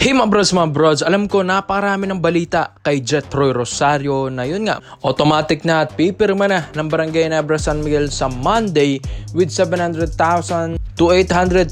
Hey mga brods, alam ko napakarami ng balita kay Jethroy Rosario na yun nga, automatic na at pipirma na ng Barangay Ginebra San Miguel sa Monday with 700,000 to 800,000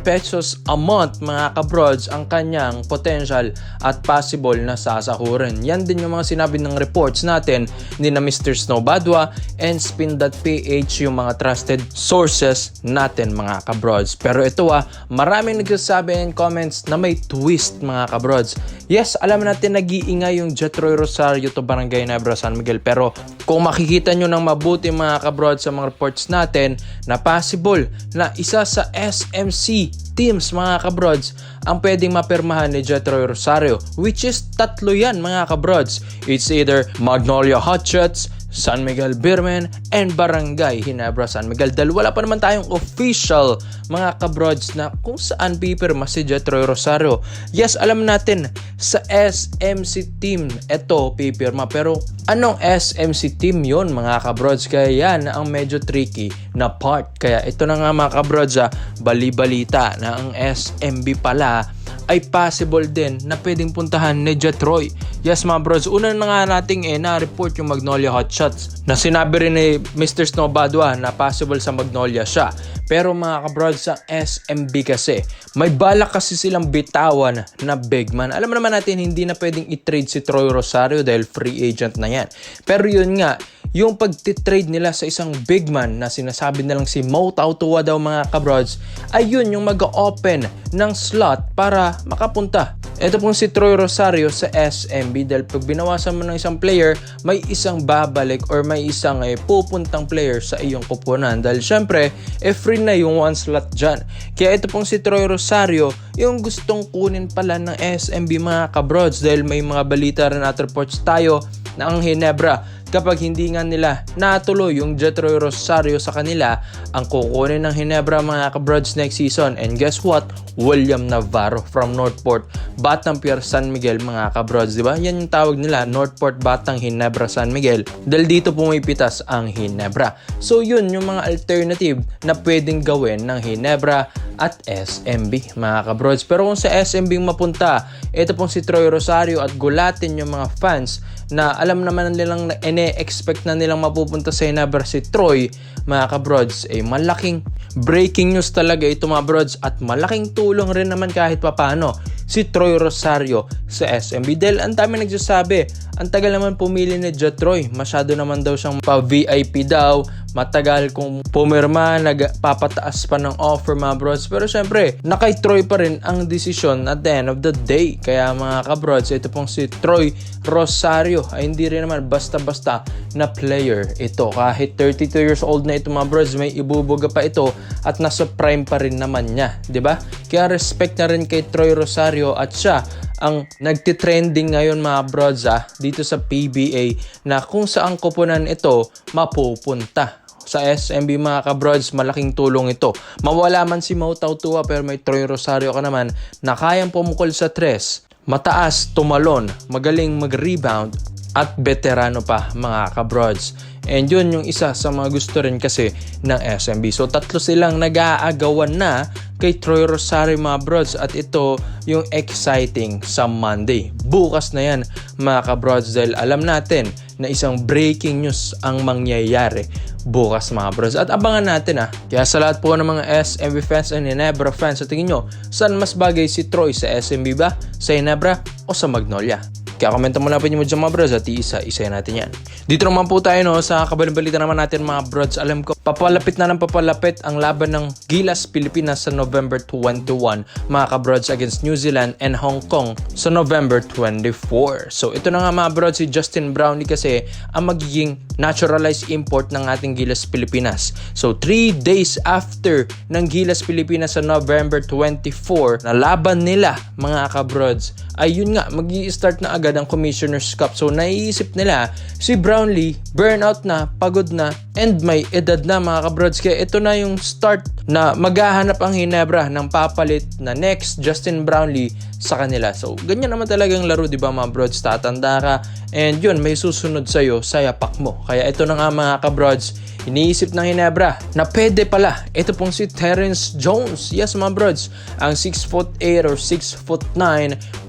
pesos a month mga kabrods ang kanyang potential at possible na sasahurin. Yan din yung mga sinabi ng reports natin ni na Mr. Snow Badwa and Spin.ph yung mga trusted sources natin mga kabrods. Pero ito maraming nagsasabi in comments na may twist mga kabrods. Yes, alam natin nag-iingay yung Jethroy Rosario to Barangay Ginebra San Miguel, pero kung makikita nyo ng mabuti mga kabrods sa mga reports natin na possible na isa sa SMC teams mga kabrods ang pwedeng mapirmahan ni Jethroy Rosario, which is tatlo yan mga kabrods. It's either Magnolia Hotshots, San Miguel Beermen, and Barangay Ginebra San Miguel. Dahil wala pa naman tayong official mga kabrods na kung saan pipirma si Jethroy Rosario. Yes, alam natin sa SMC team ito pipirma, pero anong SMC team yon mga kabrods? Kaya yan ang medyo tricky na part. Kaya ito na nga mga kabrods, bali-balita na ang SMB pala ay possible din na pwedeng puntahan ni Jethroy. Yes mga bros, una na nga nating na-report yung Magnolia Hotshots na sinabi rin ni Mr. Snow Badwa na possible sa Magnolia siya. Pero mga kabrods, sa SMB kasi may balak kasi silang bitawan na big man. Alam naman natin hindi na pwedeng i-trade si Troy Rosario dahil free agent na yan. Pero yun nga, yung pag-trade nila sa isang big man na sinasabi nilang si Mo Tautua daw mga kabrods, ay yun yung mag-open ng slot para makapunta. Ito pong si Troy Rosario sa SMB dahil pag binawasan mo ng isang player, may isang babalik or may isang pupuntang player sa iyong kupunan. Dahil syempre, free na yung one slot dyan. Kaya ito pong si Troy Rosario, yung gustong kunin pala ng SMB mga kabrods dahil may mga balita rin at reports tayo na ang Ginebra, kapag hindi nga nila natuloy yung Jethroy Rosario sa kanila, ang kukunin ng Ginebra mga kabrods next season. And guess what? William Navarro from Northport, Batang Pier San Miguel mga kabrods, di ba? Yan yung tawag nila, Northport Batang Ginebra San Miguel. Dahil dito pumipitas ang Ginebra. So yun yung mga alternative na pwedeng gawin ng Ginebra at SMB mga kabrods. Pero kung sa SMB mapunta, ito pong si Troy Rosario at gulatin yung mga fans na alam naman nilang expect na nilang mapupunta sa Ginebra si Troy mga kabrods, malaking breaking news talaga ito mga brods at malaking tulong rin naman kahit papano si Troy Rosario sa SMB. Dahil ang dami nagsasabi, ang tagal naman pumili ni Jethroy, masyado naman daw siyang pa-VIP daw, matagal kung pumirma, nagpapataas pa ng offer mga bros. Pero syempre, nakay Troy pa rin ang desisyon at the end of the day. Kaya mga kabrods, ito pong si Troy Rosario ay hindi rin naman basta-basta na player ito. Kahit 32 years old na ito mga bros, may ibubuga pa ito at nasa prime pa rin naman niya, 'di ba? Kaya respect na rin kay Troy Rosario at siya ang nagtitrending ngayon mga brods dito sa PBA na kung saan kupunan ito mapupunta. Sa SMB mga kabrods, malaking tulong ito. Mawala man si Mo Tautua pero may Troy Rosario ka naman na kayang pumukol sa tres, mataas, tumalon, magaling mag-rebound at veterano pa mga kabrods. And yun yung isa sa mga gusto rin kasi ng SMB. So tatlo silang nag-aagawan na kay Troy Rosario mga brods at ito yung exciting sa Monday. Bukas na yan mga kabrods dahil alam natin na isang breaking news ang mangyayari bukas mga bros. At abangan natin Kaya sa lahat po ng mga SMB fans and Ginebra fans, sa tingin nyo, saan mas bagay si Troy? Sa SMB ba? Sa Ginebra? O sa Magnolia? Kaya komenta mo na po nyo dyan mga bros at isa natin yan. Dito naman po tayo sa kabalbalita naman natin mga brods. Alam ko, papalapit na ng papalapit ang laban ng Gilas Pilipinas sa November 21 mga kabrods against New Zealand and Hong Kong sa November 24. So ito na nga mga brods, si Justin Brownlee kasi ang magiging naturalized import ng ating Gilas Pilipinas. So 3 days after ng Gilas Pilipinas sa November 24 na laban nila mga kabrods, ay yun nga, mag-i-start na agad ang Commissioner's Cup. So naiisip nila si Brownlee, burnout na, pagod na, and may edad na mga kabrods. Kaya ito na yung start na maghahanap ang Ginebra ng papalit na next Justin Brownlee sa kanila. So ganyan naman talagang laro, di ba mga brods? Tatanda ka And yun, may susunod sa'yo sa yapak mo. Kaya ito na nga mga kabrods, iniisip ng Ginebra na pwede pala. Ito pong si Terrence Jones. Yes mga brods, ang 6'8" or 6'9"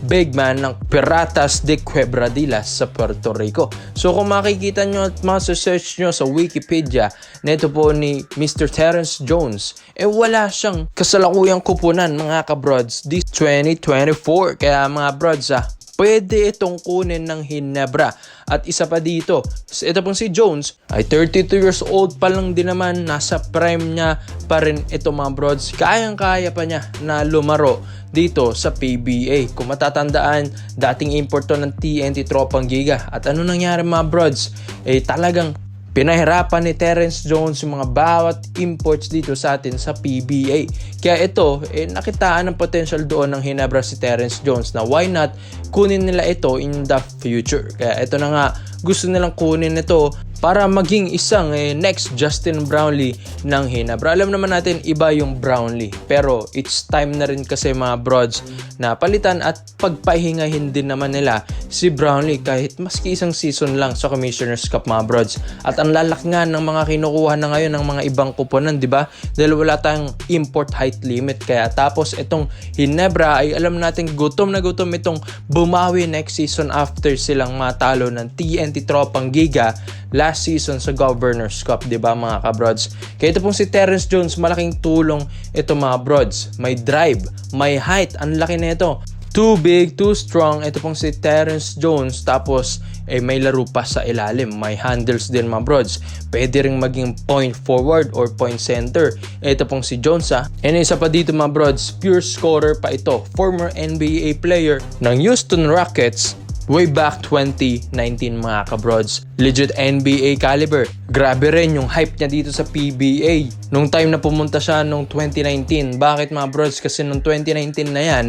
big man ng Piratas de Quebradilas sa Puerto Rico. So kung makikita nyo at search nyo sa Wikipedia na ito po ni Mr. Terrence Jones, wala siyang kasalukuyang kupunan mga kabrods this 2024. Kaya mga brods pwede itong kunin ng Ginebra. At isa pa dito, ito pong si Jones ay 32 years old pa lang din naman, nasa prime niya pa rin ito mga brods. Kayang-kaya pa niya na lumaro dito sa PBA. Kung matatandaan, dating import to ng TNT Tropang Giga. At ano nangyari mga brods? Talagang pinahirapan ni Terrence Jones yung mga bawat imports dito sa atin sa PBA. Kaya ito, nakitaan ng potential doon ng Ginebra si Terrence Jones na why not kunin nila ito in the future. Kaya ito na nga, gusto nilang kunin ito para maging isang next Justin Brownlee ng Ginebra. Alam naman natin iba yung Brownlee, pero it's time na rin kasi mga brods na palitan at pagpahingahin din naman nila si Brownlee kahit maski isang season lang sa Commissioner's Cup mga brods. At ang lalaki nga ng mga kinukuha na ngayon ng mga ibang kuponan, di ba? Dahil wala tayong import height limit. Kaya tapos itong Ginebra ay alam natin gutom na gutom itong bumawi next season after silang matalo ng TNT Tropang Giga last season sa Governor's Cup, di ba mga kabrods? Kaya ito pong si Terrence Jones, malaking tulong ito mga brods. May drive, may height, ang laki na ito. Too big, too strong. Ito pong si Terrence Jones. Tapos may laro pa sa ilalim. May handles din mga brods. Pwede ring maging point forward or point center. Ito pong si Jones And isa pa dito mga brods, pure scorer pa ito. Former NBA player ng Houston Rockets way back 2019 mga kabrods. Legit NBA caliber. Grabe rin yung hype niya dito sa PBA nung time na pumunta siya nung 2019. Bakit mga brods? Kasi nung 2019 na yan,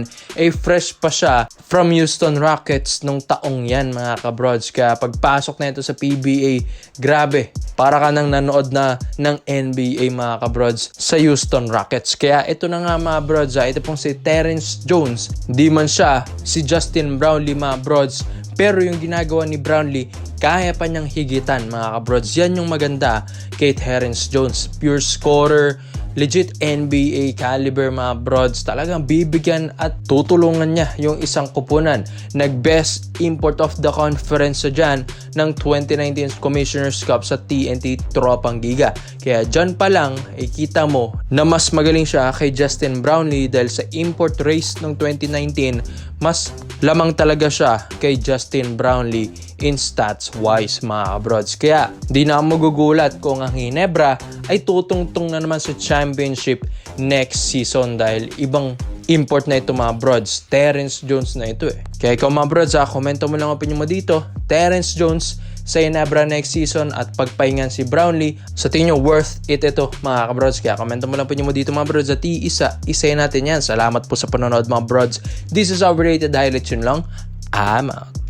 fresh pa siya from Houston Rockets nung taong yan mga kabrods. Kaya pagpasok na ito sa PBA, grabe. Para ka nang nanood na ng NBA mga kabrods sa Houston Rockets. Kaya ito na nga mga brods. Ito pong si Terrence Jones. Di man siya si Justin Brownlee mga brods, pero yung ginagawa ni Brownlee, kaya pa niyang higitan mga kabrods. Yan yung maganda kay Terrence Jones. Pure scorer, legit NBA caliber mga brods. Talagang bibigyan at tutulungan niya yung isang kupunan. Nag-best import of the conference dyan ng 2019 Commissioner's Cup sa TNT Tropang Giga. Kaya dyan pa lang, kita mo na mas magaling siya kay Justin Brownlee dahil sa import race ng 2019, mas lamang talaga siya kay Justin Brownlee in stats wise mga kabrods. Kaya di na magugulat kung ang Ginebra ay tutungtong na naman sa championship next season dahil ibang import na ito mga brods. Terrence Jones na ito Kaya ikaw mga brods komento mo lang opinion mo dito. Terrence Jones sa Ginebra next season at pagpahingan si Brownlee, sa tingin nyo worth it ito mga kabrods? Kaya komento mo lang opinion mo dito mga brods at isa natin yan. Salamat po sa panonood mga brods. This is our rated highlights, yun lang. I'm out.